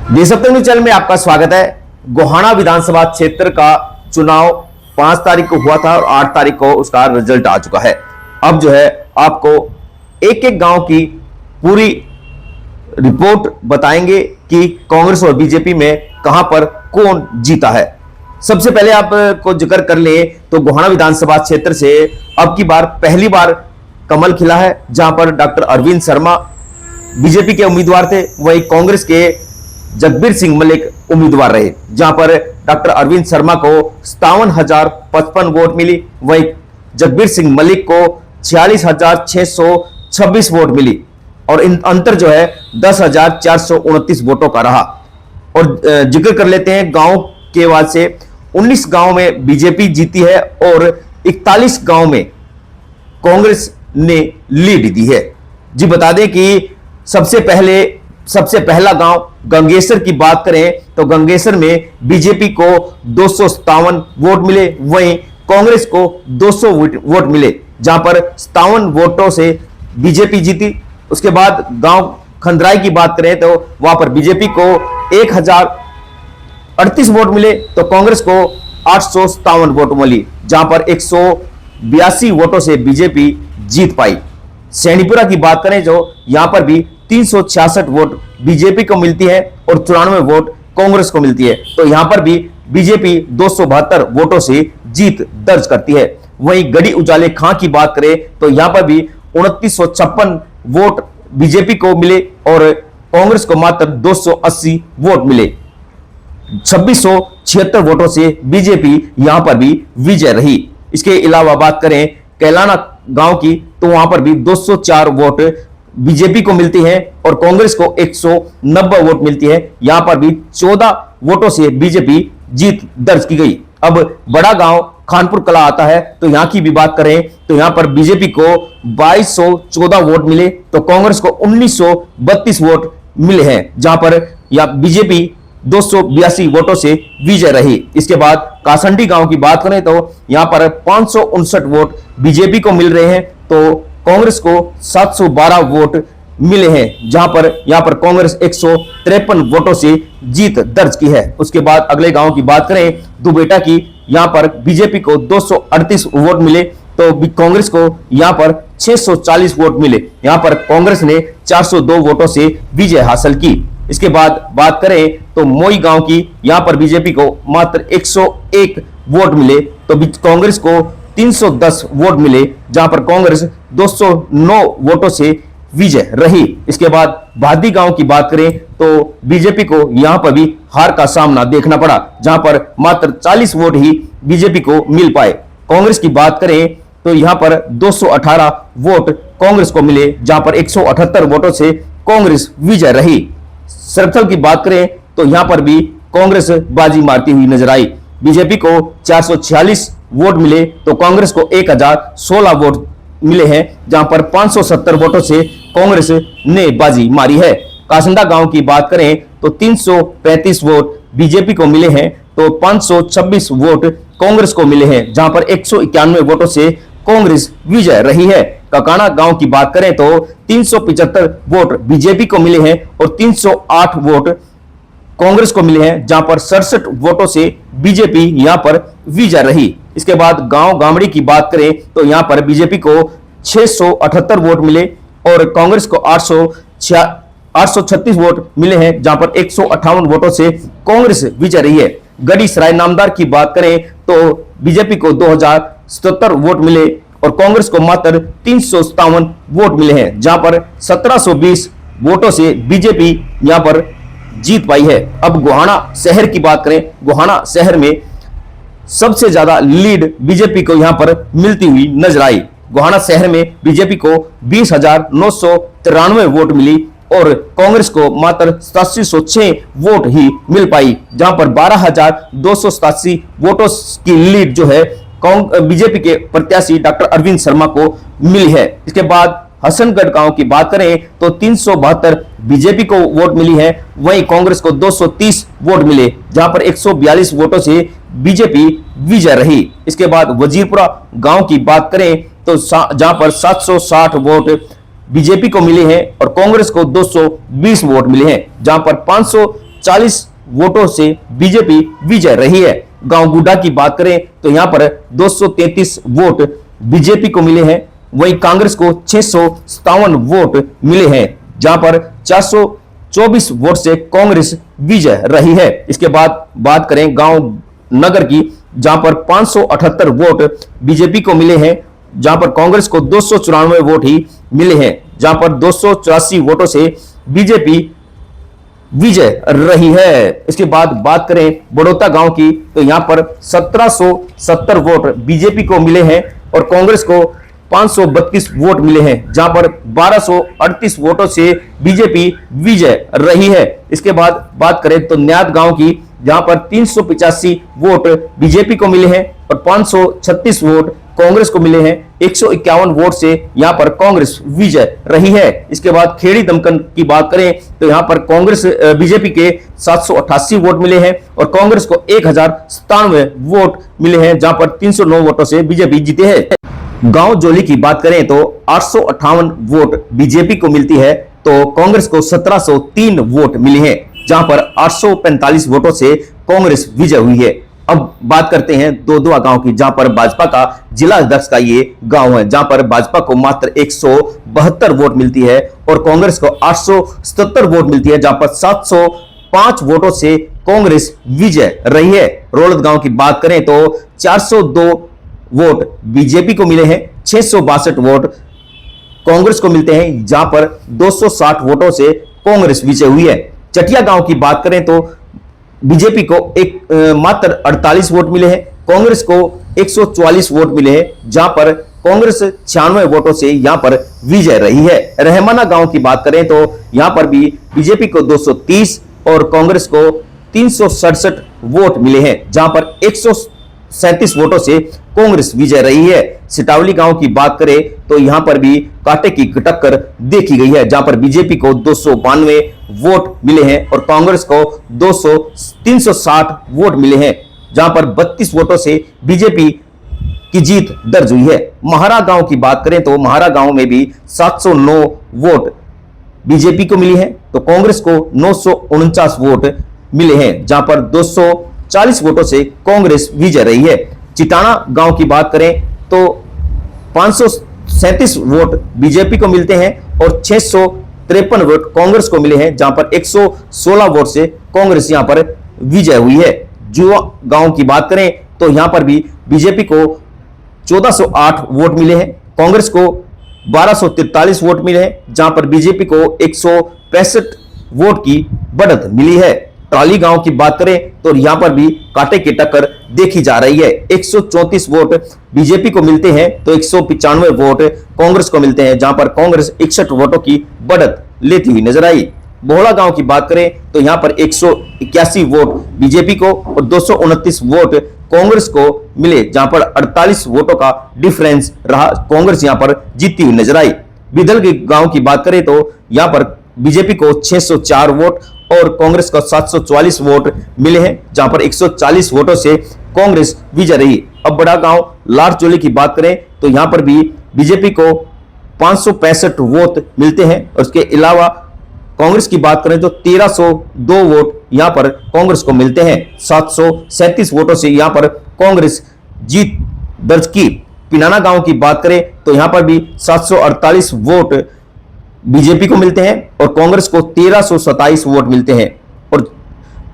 देशभक्त news channel में आपका स्वागत है। गोहाना विधानसभा क्षेत्र का चुनाव 5 तारीख को हुआ था और 8 तारीख को उसका रिजल्ट आ चुका है। अब जो है आपको एक एक गांव की पूरी रिपोर्ट बताएंगे कि कांग्रेस और बीजेपी में कहां पर कौन जीता है। सबसे पहले आपको जिक्र कर ले तो गोहाना विधानसभा क्षेत्र से अब की बार पहली बार कमल खिला है, जहां पर डॉक्टर अरविंद शर्मा बीजेपी के उम्मीदवार थे, वहीं कांग्रेस के जगबीर सिंह मलिक उम्मीदवार रहे, जहां पर डॉक्टर अरविंद शर्मा को 57,055 वोट मिली, वहीं जगबीर सिंह मलिक को 46,626 वोट मिली और इन अंतर जो है 10,429 वोटों का रहा। और जिक्र कर लेते हैं गांव के बाद से 19 गांव में बीजेपी जीती है और 41 गांव में कांग्रेस ने लीड दी है। जी बता दें कि सबसे पहला गांव गंगेसर की बात करें तो गंगेसर में बीजेपी को 257 वोट मिले, वहीं कांग्रेस को 200 वोट मिले, जहां पर 57 वोटों से बीजेपी जीती। उसके बाद गांव खंदराई की बात करें तो वहां पर बीजेपी को 1038 वोट मिले तो कांग्रेस को 857 वोट मिली, जहां पर 182 वोटों से बीजेपी जीत पाई। सैनीपुरा की बात करें जो यहां पर भी 366 वोट बीजेपी को मिलती है और 94 वोट कांग्रेस को मिलती है, तो यहां पर भी बीजेपी 272 वोटों से जीत दर्ज करती है। वहीं गढ़ी उजाले खां की बात करें तो यहां पर भी 2956 वोट बीजेपी को मिले और कांग्रेस को मात्र 280 वोट मिले। 2676 वोटों से बीजेपी यहां पर भी विजय रही। इसके अलावा बात करें कैलाना गांव की तो वहां पर भी 204 वोट बीजेपी को मिलती है और कांग्रेस को 190 वोट मिलती है। यहां पर भी 14 वोटों से बीजेपी जीत दर्ज की गई। अब बड़ा गांव खानपुर कला आता है तो यहां की भी बात करें तो यहां पर बीजेपी को 2214 वोट मिले तो कांग्रेस को 1932 वोट मिले हैं, जहां पर बीजेपी 282 वोटों से विजय रही। इसके बाद कासंडी गांव की बात करें तो यहां पर 559 वोट बीजेपी को मिल रहे हैं तो कांग्रेस को 712 वोट मिले हैं, जहां पर यहां पर कांग्रेस 153 वोटों से जीत दर्ज की है। उसके बाद अगले गांव की बात करें दुबेटा की, यहां पर बीजेपी को 238 वोट मिले तो कांग्रेस को यहां पर 640 वोट मिले। यहां पर कांग्रेस ने 402 वोटों से विजय हासिल की। इसके बाद बात करें तो मोई गांव की, यहां पर बीजेपी को मात्र 101 वोट मिले तो कांग्रेस को 310 वोट मिले, जहां पर कांग्रेस 209 वोटों से विजय रही। इसके बाद भादी गांव की बात करें तो बीजेपी को यहां पर भी हार का सामना देखना पड़ा, जहां पर मात्र 40 वोट ही बीजेपी को मिल पाए। कांग्रेस की बात करें तो यहां पर 218 वोट कांग्रेस को मिले, जहां पर 178 वोटों से कांग्रेस विजय रही। सरथल की बात करें तो यहां पर भी कांग्रेस बाजी मारती हुई नजर आई। बीजेपी को 446 वोट मिले तो कांग्रेस को 1016 वोट मिले हैं, जहां पर 570 वोटों से कांग्रेस ने बाजी मारी है। कासंदा गांव की बात करें तो 335 वोट बीजेपी को मिले हैं तो 526 वोट कांग्रेस को मिले हैं, जहां पर 191 वोटों से कांग्रेस विजय रही है। ककाना गांव की बात करें तो 375 वोट बीजेपी को मिले हैं और 308 वोट कांग्रेस को मिले हैं, जहां पर 67 वोटों से बीजेपी यहां पर विजय रही। इसके बाद गांव गामड़ी की बात करें तो यहां पर बीजेपी को 678 वोट मिले और कांग्रेस को 836 वोट मिले हैं, जहां पर 158 वोटों से कांग्रेस विजय रही है। गढ़ी सराय नामदार की बात करें तो बीजेपी को 2077 वोट मिले और कांग्रेस को मात्र 357 वोट मिले हैं, जहां पर 1720 वोटों से बीजेपी यहां पर जीत पाई है। अब गोहाना शहर की बात करें, गोहाना शहर में सबसे ज्यादा लीड बीजेपी को यहां पर मिलती हुई नजर आई। गोहाना शहर में बीजेपी को 20,993 वोट मिली और कांग्रेस को मात्र 8706 वोट ही मिल पाई, जहां पर 12,287 वोटों की लीड जो है बीजेपी के प्रत्याशी डॉक्टर अरविंद शर्मा को मिली है। इसके बाद हसनगढ़ गांव की बात करें तो 372 बीजेपी को वोट मिली है, वहीं कांग्रेस को 230 वोट मिले, जहां पर 142 वोटों से बीजेपी विजय रही। इसके बाद वजीरपुरा गांव की बात करें तो जहां पर 760 वोट बीजेपी को मिले हैं और कांग्रेस को 220 वोट मिले हैं, जहां पर 240 वोटों से बीजेपी विजय रही है। गांव गुड्डा की बात करें तो यहां पर 233 वोट बीजेपी को मिले हैं, वहीं कांग्रेस को 657 वोट मिले हैं, जहां पर 424 वोट से कांग्रेस विजय रही है। इसके बाद बात करें गांव नगर की, जहां पर 578 वोट बीजेपी को मिले हैं, जहां पर कांग्रेस को 294 वोट ही मिले हैं, जहां पर 284 वोटों से बीजेपी विजय रही है। इसके बाद बात करें बड़ौदा गांव की, तो यहां पर 1770 वोट बीजेपी को मिले हैं और कांग्रेस को 532 वोट मिले हैं, जहां पर 1238 वोटों से बीजेपी विजय रही है। इसके बाद बात करें तो न्यात गांव की, जहां पर 385 वोट बीजेपी को मिले हैं और 536 वोट कांग्रेस को मिले हैं। 151 वोट से यहां पर कांग्रेस विजय रही है। इसके बाद खेड़ी दमकन की बात करें तो यहां पर कांग्रेस बीजेपी के 788 वोट मिले हैं और कांग्रेस को 1097 वोट मिले हैं, जहां पर 309 वोटों से बीजेपी जीते हैं। गांव जोली की बात करें तो 858 वोट बीजेपी को मिलती है, तो कांग्रेस को 1703 वोट मिले हैं, जहां पर 845 वोटों से कांग्रेस विजय हुई है। अब बात करते हैं दोदुआ गांव की, जहां पर भाजपा का जिला अध्यक्ष का ये गांव है, जहां पर भाजपा को मात्र 172 वोट मिलती है और कांग्रेस को 877 वोट मिलती है, जहां पर 705 वोटों से कांग्रेस विजय रही है। रोलद गांव की बात करें तो 402 वोट बीजेपी को मिले हैं, 662 वोट कांग्रेस को मिलते हैं, जहां पर 260 वोटों से कांग्रेस विजय हुई है। चटिया गांव की बात करें तो बीजेपी को मात्र 48 वोट मिले हैं, कांग्रेस को 144 वोट मिले हैं, जहां पर कांग्रेस 96 वोटों से यहां पर विजय रही है। रहमाना गांव की बात करें तो यहां पर भी बीजेपी को 230 और कांग्रेस को 367 वोट मिले हैं, जहां पर 137 वोटों से कांग्रेस विजय रही है। सिटावली गांव की बात करें तो यहां पर भी कांटे की टक्कर देखी गई है, जहां पर बीजेपी को 292 वोट मिले हैं और कांग्रेस को 360 वोट मिले हैं, जहां पर 32 वोटों से बीजेपी की जीत दर्ज हुई है। महारा गांव की बात करें तो महारा गांव में भी 709 वोट बीजेपी को मिली है, तो कांग्रेस को 949 वोट मिले हैं, जहां पर 240 वोटों से कांग्रेस विजय रही है। चिटाना गांव की बात करें तो 537 वोट बीजेपी को मिलते हैं और 653 वोट कांग्रेस को मिले हैं, जहां पर 116 वोट से कांग्रेस यहां पर विजय हुई है। जुआ गांव की बात करें तो यहां पर भी बीजेपी को 1408 वोट मिले हैं, कांग्रेस को 1243 वोट मिले हैं, जहां पर बीजेपी को 165 वोट की बढ़त मिली है। ट्राली गांव की बात करें तो यहां पर भी कांटे की टक्कर देखी जा रही है। 134 वोट बीजेपी को मिलते हैं तो 195 वोट कांग्रेस को मिलते हैं, जहां पर कांग्रेस 61 वोटों की बढ़त लेती हुई नजर आई। बोहड़ा गांव की बात करें तो यहां पर 181 वोट बीजेपी को और 229 वोट कांग्रेस को मिले, जहां पर 48 वोटों का डिफरेंस रहा, कांग्रेस यहां पर जीतती हुई नजर आई। बिदल के गांव की बात करें तो यहां पर बीजेपी को 604 वोट और कांग्रेस को 744 वोट मिले हैं, जहां पर 140 वोटों से कांग्रेस विजय रही। अब बड़ा गांव लारचोली की बात करें तो यहां पर भी बीजेपी को 565 वोट मिलते हैं और उसके अलावा कांग्रेस की बात करें तो 1302 वोट यहां पर कांग्रेस को मिलते हैं। 737 वोटों से यहां पर कांग्रेस जीत दर्ज की। पिनाना गांव की बात करें तो यहां पर भी 748 वोट बीजेपी को मिलते हैं और कांग्रेस को 1327 वोट मिलते हैं और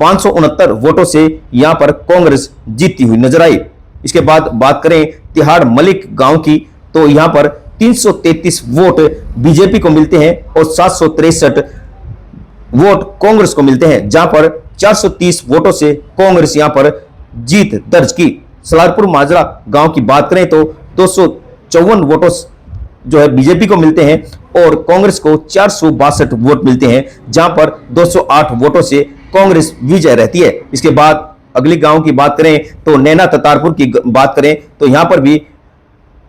569 वोटों से यहां पर कांग्रेस जीतती हुई नजर आई। इसके बाद बात करें तिहाड़ मलिक गांव की तो यहां पर 333 वोट बीजेपी को मिलते हैं और 763 वोट कांग्रेस को मिलते हैं, जहां पर 430 वोटों से कांग्रेस यहां पर जीत दर्ज की। सलारपुर माजरा गांव की बात करें तो 254 वोटों जो है बीजेपी को मिलते हैं और कांग्रेस को 462 वोट मिलते हैं, जहां पर 208 वोटों से कांग्रेस विजय रहती है। इसके बाद अगली गांव की बात करें तो नैना ततारपुर की बात करें तो यहां पर भी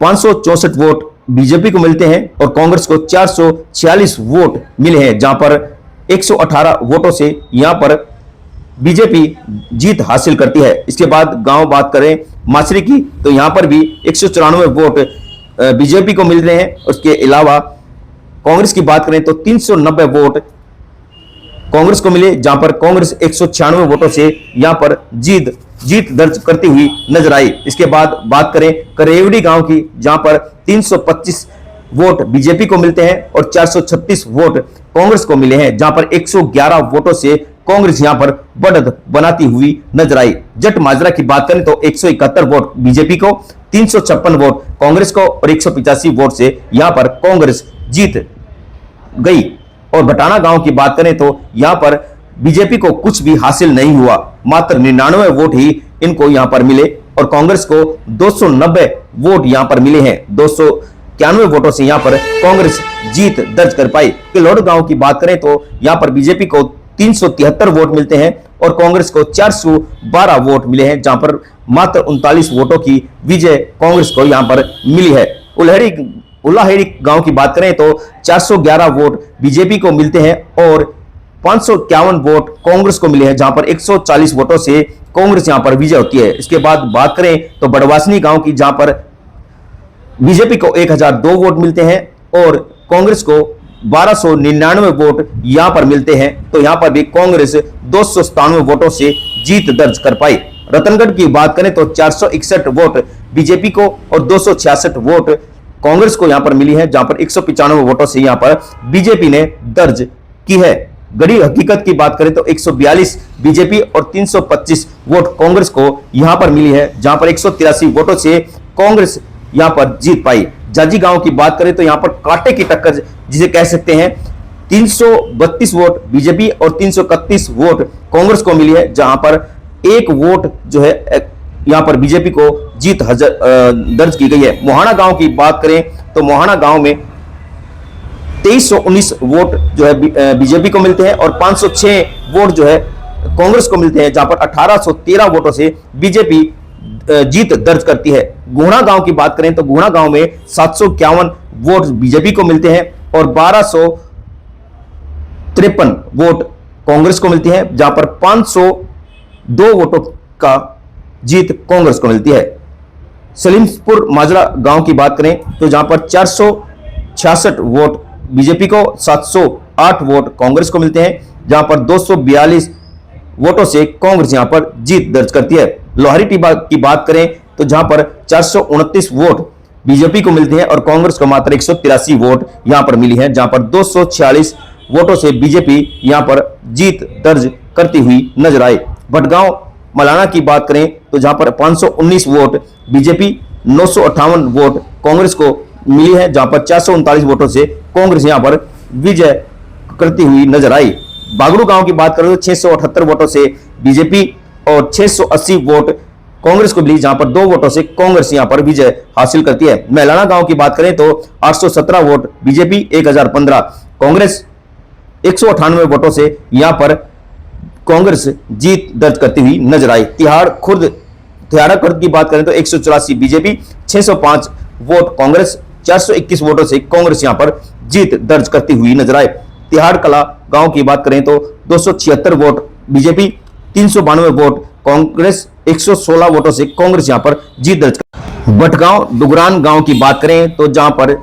564 वोट बीजेपी को मिलते हैं और कांग्रेस को 446 वोट मिले हैं, जहां पर 118 वोटों से यहां पर बीजेपी जीत हासिल करती है। इसके बाद गांव बात करें माचरी की तो यहां पर भी 194 वोट बीजेपी को मिल रहे हैं। उसके अलावा कांग्रेस की बात करें तो 390 वोट कांग्रेस को मिले, जहां पर कांग्रेस 196 वोटों से यहां पर जीत दर्ज करती हुई नजर आई। इसके बाद बात करें करेवड़ी गांव की, जहां पर 325 वोट बीजेपी को मिलते हैं और 436 वोट कांग्रेस को मिले हैं, जहां पर 111 वोटों से कांग्रेस यहां पर बढ़त बनाती हुई नजर आई। जट माजरा की बात करें तो 171 वोट बीजेपी को, 356 वोट कांग्रेस को और 185 वोट से यहां पर कांग्रेस जीत गई। और बटाना गांव की बात करें तो यहां पर बीजेपी को कुछ भी हासिल नहीं हुआ, मात्र 99 वोट ही इनको यहां पर मिले और कांग्रेस को 290 वोट यहां पर मिले हैं। 291 वोटों से यहां पर कांग्रेस जीत दर्ज कर पाई। किलोड़ गांव की बात करें तो यहां पर बीजेपी को 373 वोट मिलते हैं और कांग्रेस को 412 वोट मिले हैं, जहां पर मात्र 39 वोटों की विजय कांग्रेस को यहां पर मिली है। उल्लाहेड़ी गांव की बात करें तो 411 वोट बीजेपी को मिलते हैं और 551 वोट कांग्रेस को मिले हैं, जहां पर 140 वोटों से कांग्रेस यहां पर विजय होती है। इसके बाद बात करें तो बड़वासनी गांव की, जहां पर बीजेपी को 1002 वोट मिलते हैं और कांग्रेस को 1299 वोट यहां पर मिलते हैं, तो यहां पर भी कांग्रेस 297 वोटों से जीत दर्ज कर पाई। रतनगढ़ की बात करें तो 461 वोट बीजेपी को और 266 वोट कांग्रेस को यहां पर मिली है, जहां पर 195 वोटों से यहां पर बीजेपी ने दर्ज की है। गढ़ी हकीकत की बात करें तो 142 बीजेपी और 325 वोट कांग्रेस को यहां पर मिली है, जहां पर 183 वोटों से कांग्रेस यहां पर जीत पाई। जाजी गांव की बात करें तो यहां पर कांटे की टक्कर जिसे कह सकते हैं, 332 वोट बीजेपी और 331 वोट कांग्रेस को मिली है, जहां पर एक वोट जो है यहां पर बीजेपी को जीत दर्ज की गई है। मोहाना गांव की बात करें तो मोहाना गांव में 2319 वोट जो है बीजेपी को मिलते हैं और 506 वोट जो है कांग्रेस को मिलते हैं, जहां पर 1813 वोटों से बीजेपी जीत दर्ज करती है। गुणा गांव की बात करें तो गुणा गांव में 751 वोट बीजेपी को मिलते हैं और 1253 वोट कांग्रेस को मिलती है, जहां पर 502 वोटों का जीत कांग्रेस को मिलती है। सलीमपुर माजरा गांव की बात करें तो जहां पर 466 वोट बीजेपी को, 708 वोट कांग्रेस को मिलते हैं, जहां पर 242 वोटों से कांग्रेस यहां पर जीत दर्ज करती है। लोहारी की बात करें तो जहां पर 429 वोट बीजेपी को मिलते हैं और कांग्रेस को मात्र 183 वोट यहां पर मिली है, जहां पर 246 वोटों से बीजेपी यहां पर जीत दर्ज करती हुई नजर आई। भटगांव मलाना की बात करें तो जहां पर 519 वोट बीजेपी, 958 वोट कांग्रेस को मिली है, जहां पर 439 वोटों से कांग्रेस यहां पर विजय करती हुई नजर आई। बागड़ू गांव की बात करें तो 678 वोटों से बीजेपी और 680 वोट कांग्रेस को मिली, जहां पर 2 वोटों से कांग्रेस यहां पर विजय हासिल करती है। मैलाना गांव की बात करें तो 817 वोट बीजेपी, 1015 कांग्रेस, 198 वोटों से यहां पर कांग्रेस जीत दर्ज करती हुई नजर आई। तिहाड़ खुर्द की बात करें तो 184 बीजेपी, 605 वोट कांग्रेस, 421 वोटों से कांग्रेस यहां पर जीत दर्ज करती हुई नजर आए। तिहाड़ कला गांव की बात करें तो 276 वोट बीजेपी, 392 वोट कांग्रेस, 116 वोटों से कांग्रेस यहां पर जीत दर्ज कर। बटगांव डुगरान गांव की बात करें तो जहां पर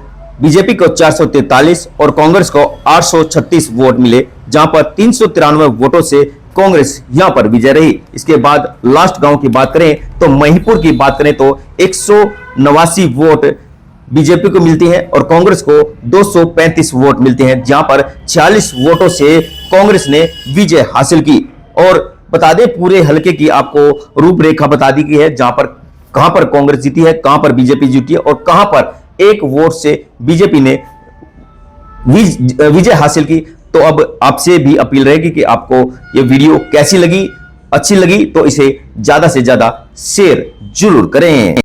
बीजेपी को 443 और कांग्रेस को 836 वोट मिले, जहां पर 393 वोटों से कांग्रेस यहां पर विजय रही। इसके बाद लास्ट गांव की बात करें तो महिपुर की बात करें तो 189 वोट बीजेपी को मिलती है और कांग्रेस को 235 वोट मिलते हैं, जहां पर 46 वोटों से कांग्रेस ने विजय हासिल की। और बता दें पूरे हलके की आपको रूपरेखा बता दी गई है, जहां पर कहां पर कांग्रेस जीती है, कहां पर बीजेपी जीती है और कहां पर एक वोट से बीजेपी ने विजय हासिल की। तो अब आपसे भी अपील रहेगी कि आपको ये वीडियो कैसी लगी, अच्छी लगी तो इसे ज्यादा से ज्यादा शेयर जरूर करें।